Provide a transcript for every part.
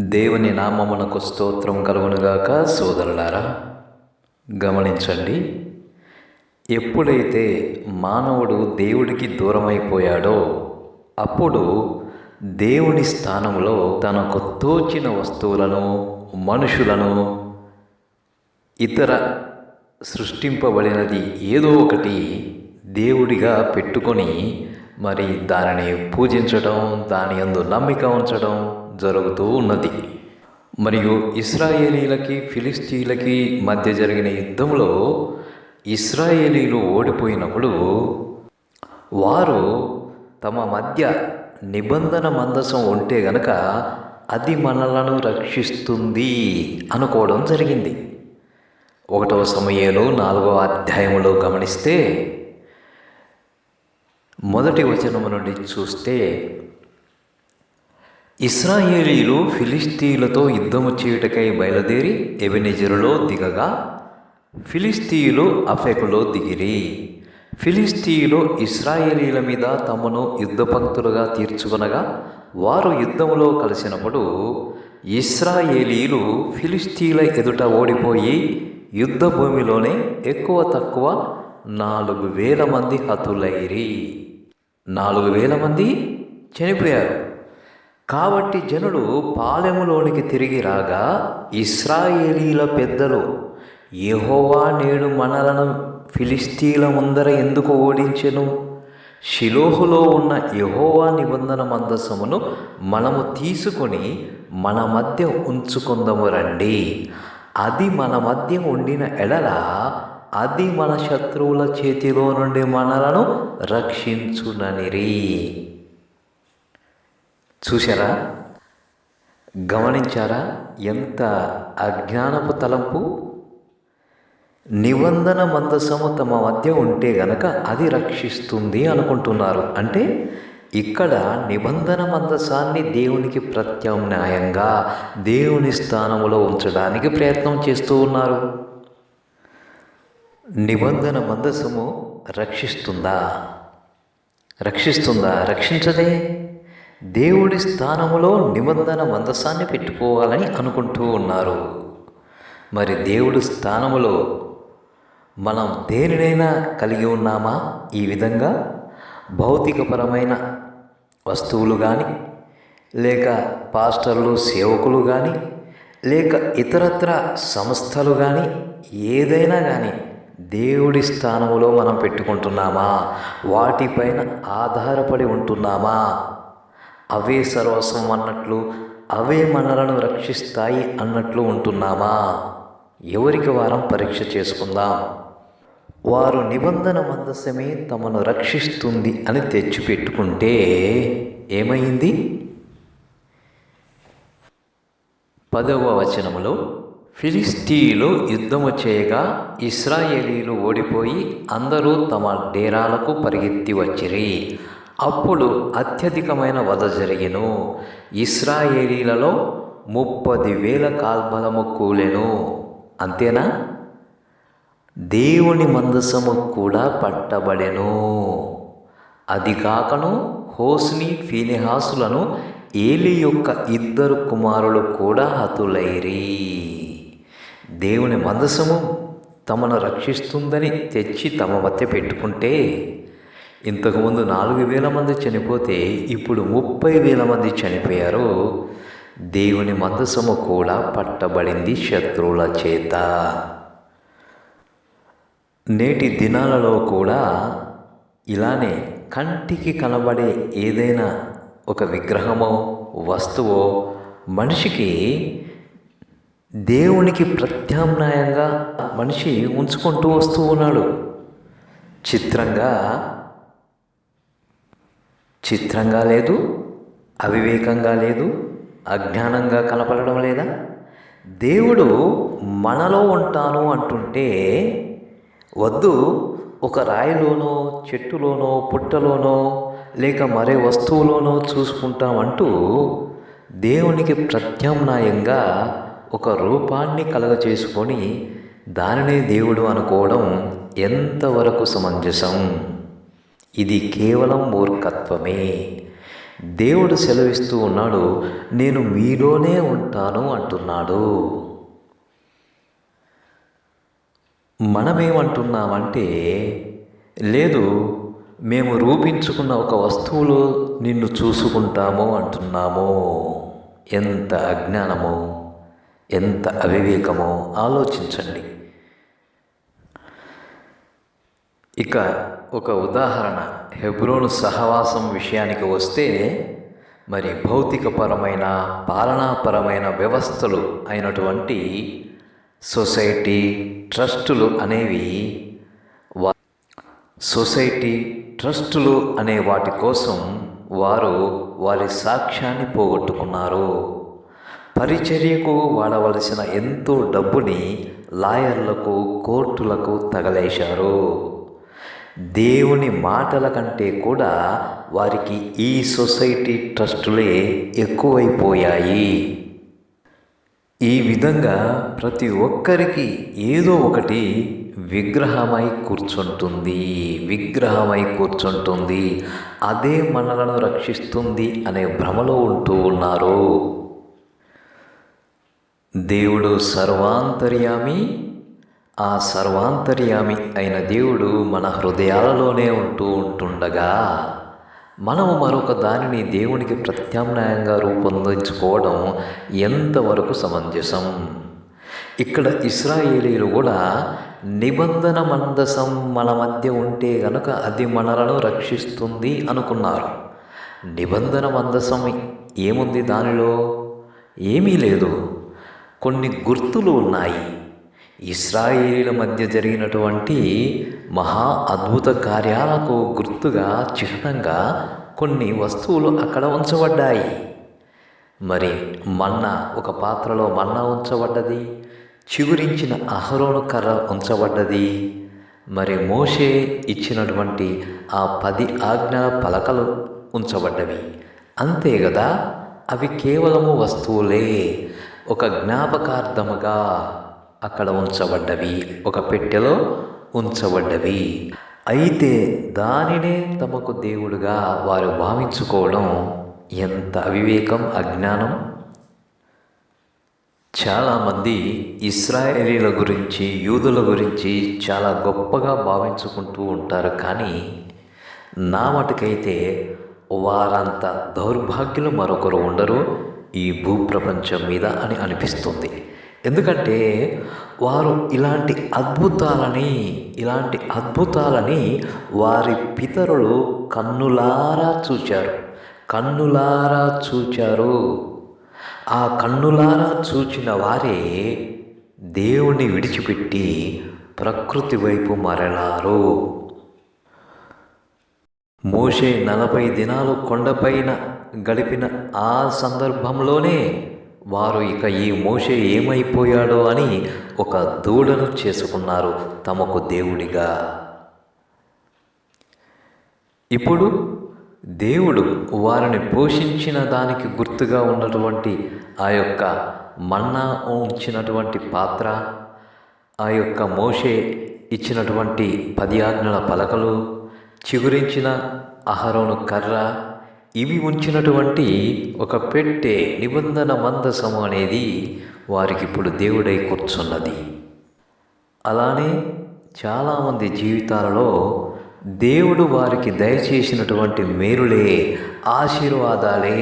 దేవుని నామమునకు స్తోత్రం కలుగునుగాక. సోదరులారా, గమనించండి. ఎప్పుడైతే మానవుడు దేవుడికి దూరమైపోయాడో అప్పుడు దేవుని స్థానంలో తనకు తోచిన వస్తువులను, మనుషులను, ఇతర సృష్టింపబడినది ఏదో ఒకటి దేవుడిగా పెట్టుకొని మరి దానిని పూజించడం, దాని యందు నమ్మిక ఉంచడం జరుగుతూ ఉన్నది. మరియు ఇశ్రాయేలీలకి ఫిలిస్తీన్లకి మధ్య జరిగిన యుద్ధంలో ఇశ్రాయేలీలు ఓడిపోయినప్పుడు వారు తమ మధ్య నిబంధన మందసం ఉంటే గనక అది మనలను రక్షిస్తుంది అనుకోవడం జరిగింది. 1 సమూయేలు 4వ అధ్యాయంలో గమనిస్తే మొదటి వచనము నుండి చూస్తే, ఇశ్రాయేలీలు ఫిలిస్తీయులతో యుద్ధము చేయుటకై బయలుదేరి ఎబెనెజరులో దిగగా ఫిలిస్తీయులు అఫెకులో దిగిరి. ఫిలిస్తీయులు ఇశ్రాయేలీల మీద తమను యుద్ధపంక్తులుగా తీర్చుకొనగా వారు యుద్ధములో కలిసినప్పుడు ఇశ్రాయేలీలు ఫిలిస్తీయుల ఎదుట ఓడిపోయి యుద్ధ భూమిలోనే ఎక్కువ తక్కువ 4,000 మంది హతులైరి. 4,000 మంది చనిపోయారు. కాబట్టి జనులు పాలెములోనికి తిరిగి రాగా ఇశ్రాయేలీల పెద్దలు, యెహోవా నేడు మనలను ఫిలిస్తీన్ల ముందర ఎందుకు ఓడించెను? షిలోహులో ఉన్న యెహోవా నిబంధన మందసమును మనము తీసుకొని మన మధ్య ఉంచుకుందము రండి. అది మన మధ్య ఉండిన ఎడల అది మన శత్రువుల చేతిలో నుండి మనలను రక్షించుననిరి. చూశారా? గమనించారా? ఎంత అజ్ఞానపు తలంపు! నిబంధన మందసము తమ మధ్య ఉంటే గనక అది రక్షిస్తుంది అనుకుంటున్నారు. అంటే ఇక్కడ నిబంధన మందసాన్ని దేవునికి ప్రత్యామ్నాయంగా దేవుని స్థానంలో ఉంచడానికి ప్రయత్నం చేస్తూ ఉన్నారు. నిబంధన మందసము రక్షిస్తుందా? రక్షించదే. దేవుడి స్థానములో నిబంధన మందసాన్ని పెట్టుకోవాలని అనుకుంటూ ఉన్నారు. మరి దేవుడి స్థానములో మనం దేనినైనా కలిగి ఉన్నామా? ఈ విధంగా భౌతికపరమైన వస్తువులు కానీ, లేక పాస్టర్లు, సేవకులు కానీ, లేక ఇతరత్ర సంస్థలు కానీ, ఏదైనా కానీ దేవుడి స్థానంలో మనం పెట్టుకుంటున్నామా? వాటిపైన ఆధారపడి ఉంటున్నామా? అవే సర్వస్వం అన్నట్లు, అవే మనలను రక్షిస్తాయి అన్నట్లు ఉంటున్నామా? ఎవరికి వారం పరీక్ష చేసుకుందాం. వారు నిబంధన మందసమే తమను రక్షిస్తుంది అని తెచ్చిపెట్టుకుంటే ఏమైంది? 10వ వచనములో, ఫిలిస్తీయులు యుద్ధము చేయగా ఇశ్రాయేలీలు ఓడిపోయి అందరూ తమ డేరాలకు పరిగెత్తి వచ్చిరి. అప్పుడు అత్యధికమైన వధ జరిగెను. ఇశ్రాయేలీలలో 30,000 కాల్బలము కూలెను. అంతేనా? దేవుని మందసము కూడా పట్టబడెను. అది కాకను హోస్ని, ఫీనెహాసులను ఏలి యొక్క 2 కుమారులు కూడా హతులైరి. దేవుని మందసము తమను రక్షిస్తుందని తెచ్చి తమ మధ్య పెట్టుకుంటే, ఇంతకుముందు 4,000 మంది చనిపోతే ఇప్పుడు 30,000 మంది చనిపోయారు. దేవుని మందసము కూడా పట్టబడింది శత్రువుల చేత. నేటి దినాలలో కూడా ఇలానే కంటికి కనబడే ఏదైనా ఒక విగ్రహమో, వస్తువో మనిషికి దేవునికి ప్రత్యామ్నాయంగా మనిషి ఉంచుకుంటూ వస్తూ ఉన్నాడు. చిత్రంగా లేదు, అవివేకంగా లేదు, అజ్ఞానంగా కనపడడం లేదా? దేవుడు మనలో ఉంటాను అంటుంటే వద్దు, ఒక రాయిలోనో, చెట్టులోనో, పుట్టలోనో, లేక మరే వస్తువులోనో చూసుకుంటామంటూ దేవునికి ప్రత్యామ్నాయంగా ఒక రూపాన్ని కలగచేసుకొని దానినే దేవుడు అనుకోవడం ఎంతవరకు సమంజసం? ఇది కేవలం మూర్ఖత్వమే. దేవుడు సెలవిస్తూ ఉన్నాడు, నేను మీలోనే ఉంటాను అంటున్నాడు. మనమేమంటున్నామంటే, లేదు, మేము రూపించుకున్న ఒక వస్తువులో నిన్ను చూసుకుంటాము అంటున్నాము. ఎంత అజ్ఞానమో, ఎంత అవివేకమో ఆలోచించండి. ఇక ఒక ఉదాహరణ, హెబ్రోను సహవాసం విషయానికి వస్తే, మరి భౌతికపరమైన పాలనాపరమైన వ్యవస్థలు అయినటువంటి సొసైటీ, ట్రస్టులు అనేవి సొసైటీ, ట్రస్టులు అనే వాటి కోసం వారు వారి సాక్ష్యాన్ని పోగొట్టుకున్నారు. పరిచర్యకు వాడవలసిన ఎంతో డబ్బుని లాయర్లకు, కోర్టులకు తగలేశారు. దేవుని మాటల కంటే కూడా వారికి ఈ సొసైటీ, ట్రస్టులే ఎక్కువైపోయాయి. ఈ విధంగా ప్రతి ఒక్కరికి ఏదో ఒకటి విగ్రహమై కూర్చుంటుంది. అదే మనలను రక్షిస్తుంది అనే భ్రమలో ఉంటూ ఉన్నారు. దేవుడు సర్వాంతర్యామి. ఆ సర్వాంతర్యామి అయిన దేవుడు మన హృదయాలలోనే ఉంటుండగా మనము మరొక దానిని దేవునికి ప్రత్యామ్నాయంగా రూపొందించుకోవడం ఎంతవరకు సమంజసం? ఇక్కడ ఇశ్రాయేలీలు కూడా నిబంధన మందసం మన మధ్య ఉంటే గనుక అది మనలను రక్షిస్తుంది అనుకున్నారు. నిబంధన మందసం ఏముంది దానిలో? ఏమీ లేదు. కొన్ని గుర్తులు ఉన్నాయి. ఇశ్రాయేలీల మధ్య జరిగినటువంటి మహా అద్భుత కార్యాలకు గుర్తుగా, చిహ్నంగా కొన్ని వస్తువులు అక్కడ ఉంచబడ్డాయి. మరి మన్నా, ఒక పాత్రలో మన్నా ఉంచబడ్డది. చిగురించిన అహరోను కర్ర ఉంచబడ్డది. మరి మోషే ఇచ్చినటువంటి ఆ 10 ఆజ్ఞల పలకలు ఉంచబడ్డవి. అంతే కదా, అవి కేవలము వస్తువులే, ఒక జ్ఞాపకార్థముగా అక్కడ ఉంచబడ్డవి, ఒక పెట్టెలో ఉంచబడ్డవి. అయితే దానినే తమకు దేవుడుగా వారు భావించుకోవడం ఎంత అవివేకం, అజ్ఞానం! చాలామంది ఇశ్రాయేలీల గురించి, యూదుల గురించి చాలా గొప్పగా భావించుకుంటూ ఉంటారు. కానీ నా మటుకైతే వారంత దౌర్భాగ్యులు మరొకరు ఉండరు ఈ భూప్రపంచం మీద అని అనిపిస్తుంది. ఎందుకంటే వారు ఇలాంటి అద్భుతాలని వారి పితరులు కన్నులారా చూచారు. ఆ కన్నులారా చూచిన వారే దేవుణ్ణి విడిచిపెట్టి ప్రకృతి వైపు మరలారు. మోషే 40 దినాలు కొండపైన గడిపిన ఆ సందర్భంలోనే వారు ఇక ఈ మోషే ఏమైపోయాడో అని ఒక దూడను చేసుకున్నారు తమకు దేవుడిగా. ఇప్పుడు దేవుడు వారిని పోషించిన దానికి గుర్తుగా ఉన్నటువంటి ఆ యొక్క మన్నా ఉంచినటువంటి పాత్ర, ఆ యొక్క మోషే ఇచ్చినటువంటి 10 ఆజ్ఞల పలకలు, చిగురించిన అహరోను కర్ర, ఇవి ఉంచినటువంటి ఒక పెట్టె, నిబంధన మందసము అనేది వారికి ఇప్పుడు దేవుడై కూర్చున్నది. అలానే చాలామంది జీవితాలలో దేవుడు వారికి దయచేసినటువంటి మేలులే, ఆశీర్వాదాలే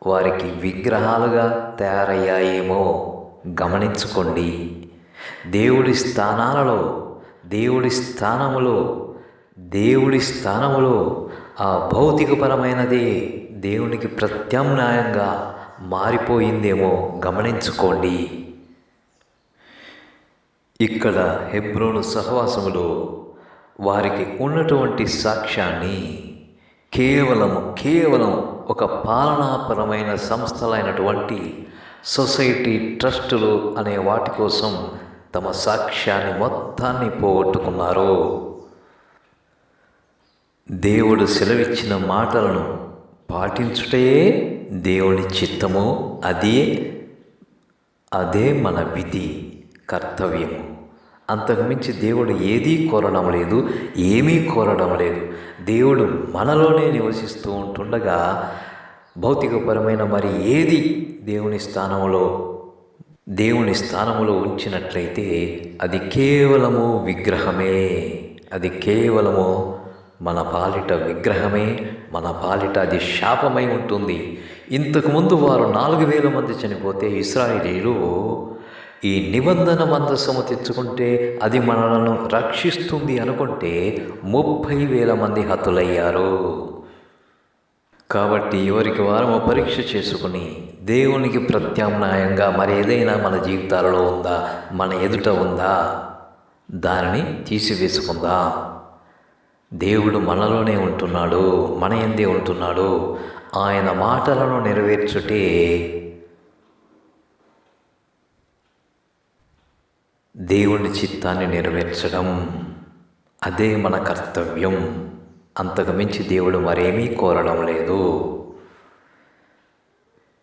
వారికి విగ్రహాలుగా తయారయ్యాయేమో గమనించుకోండి. దేవుడి స్థానములో ఆ భౌతికపరమైనదే దేవునికి ప్రత్యామ్నాయంగా మారిపోయిందేమో గమనించుకోండి. ఇక్కడ హెబ్రోను సహవాసములో వారికి ఉన్నటువంటి సాక్ష్యాన్ని కేవలం ఒక పాలనాపరమైన సంస్థలైనటువంటి సొసైటీ, ట్రస్టులు అనే వాటి కోసం తమ సాక్ష్యాన్ని మొత్తాన్ని పోగొట్టుకున్నారు. దేవుడు సెలవిచ్చిన మాటలను పాటించుటే దేవుని చిత్తము, అదే మన విధి, కర్తవ్యము. అంతకుమించి దేవుడు ఏమీ కోరడం లేదు. దేవుడు మనలోనే నివసిస్తూ ఉంటుండగా భౌతికపరమైన మరి ఏది దేవుని స్థానములో ఉంచినట్లయితే అది కేవలము విగ్రహమే. అది కేవలము మన పాలిట విగ్రహమే, మన పాలిట అది శాపమై ఉంటుంది. ఇంతకుముందు వారు 4,000 మంది చనిపోతే ఇశ్రాయేలీయులు ఈ నిబంధన మందసము తెచ్చుకుంటే అది మనలను రక్షిస్తుంది అనుకుంటే 30,000 మంది హతులయ్యారు. కాబట్టి ఎవరికి వారము పరీక్ష చేసుకుని దేవునికి ప్రత్యామ్నాయంగా మరేదైనా మన జీవితాలలో ఉందా, మన ఎదుట ఉందా, దానిని తీసివేసుకుందాం. దేవుడు మనలోనే ఉంటున్నాడు, మన యందే ఉంటున్నాడు. ఆయన మాటలను నెరవేర్చుటే దేవుని చిత్తాన్ని నెరవేర్చడం, అదే మన కర్తవ్యం. అంతకు మించి దేవుడు మరేమీ కోరడం లేదు.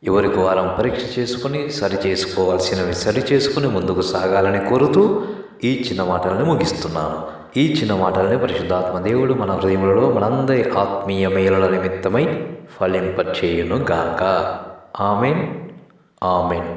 ఎవరికి వారం పరీక్ష చేసుకుని సరిచేసుకోవాల్సినవి సరిచేసుకుని ముందుకు సాగాలని కోరుతూ ఈ చిన్న మాటలను ముగిస్తున్నాను. ఈ చిన్న మాటలని పరిశుద్ధాత్మ దేవుడు మన హృదయంలో మనందరి ఆత్మీయ మేలుల నిమిత్తమై ఫలింపచేయును గాక. Amen, amen.